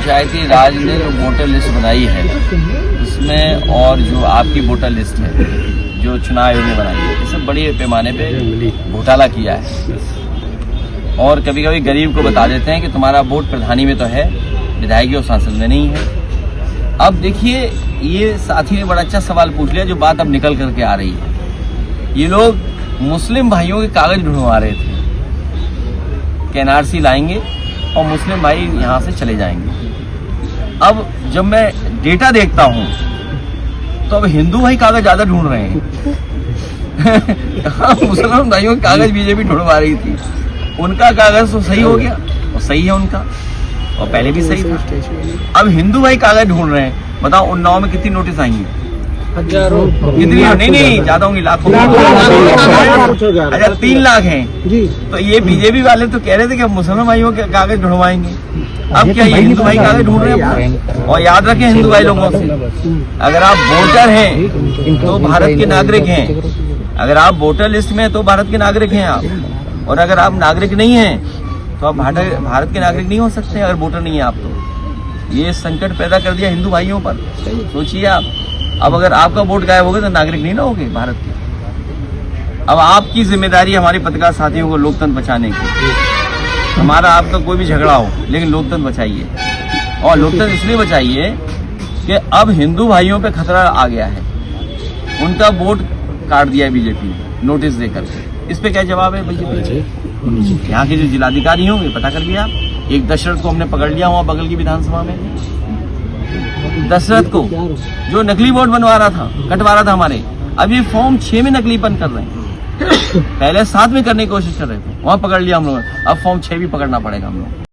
पंचायती राज ने जो voter list बनाई है उसमें, और जो आपकी वोटर लिस्ट है जो चुनाव आयोग ने बनाई है, इसमें बड़े पैमाने पे घोटाला किया है। और कभी कभी गरीब को बता देते हैं कि तुम्हारा वोट प्रधानी में तो है, विधायकी और सांसद में नहीं है। अब देखिए, ये साथी ने बड़ा अच्छा सवाल पूछ लिया, जो बात अब निकल करके आ रही है। ये लोग मुस्लिम भाइयों के कागज ढूंढवा रहे थे कि एनआरसी लाएंगे और मुस्लिम भाई यहाँ से चले जाएंगे। अब जब मैं डेटा देखता हूँ तो अब हिंदू भाई कागज ज्यादा ढूंढ रहे हैं। मुसलमान भाइयों के कागज बीजेपी ढूंढवा रही थी, उनका कागज तो सही हो गया और सही है उनका, और पहले भी सही था। अब हिंदू भाई कागज ढूंढ रहे हैं। बताओ उन्नाव में कितनी नोटिस आई है? हजारों। कितनी? नहीं ज्यादा होंगी, लाखों। अच्छा 3 लाख हैं जी। तो ये बीजेपी वाले तो कह रहे थे कि अब मुसलमान भाइयों के कागज ढूंढवाएंगे। अब क्या ये हिंदू भाई कागज ढूंढ रहे हैं? और याद रखें हिंदू भाई लोगों से, अगर आप वोटर हैं तो भारत के नागरिक हैं, अगर आप वोटर लिस्ट में हैं तो भारत के नागरिक हैं आप, और अगर आप नागरिक नहीं हैं तो आप भारत के नागरिक नहीं हो सकते अगर वोटर नहीं है आप। तो ये संकट पैदा कर दिया हिंदू भाइयों पर। सोचिए आप, अब अगर आपका वोट गायब हो गया तो नागरिक नहीं ना होगे भारत के। अब आपकी जिम्मेदारी हमारे पत्रकार साथियों को लोकतंत्र बचाने की। हमारा आपका कोई भी झगड़ा हो, लेकिन लोकतंत्र बचाइए, और लोकतंत्र इसलिए बचाइए कि अब हिंदू भाइयों पे खतरा आ गया है। उनका वोट काट दिया है बीजेपी ने नोटिस देकर के। इस पे क्या जवाब है बीजेपी? यहाँ के जो जिलाधिकारी होंगे, पता कर लिया आप। एक दशरथ को हमने पकड़ लिया वहाँ बगल की विधानसभा में, दशरथ को जो नकली वोट बनवा रहा था, कटवा रहा था हमारे। अब ये फॉर्म 6 में नकलीपन कर रहे हैं। पहले 7 में करने की कोशिश कर रहे थे, वहां पकड़ लिया हम लोगों ने, अब फॉर्म 6 भी पकड़ना पड़ेगा हम लोग।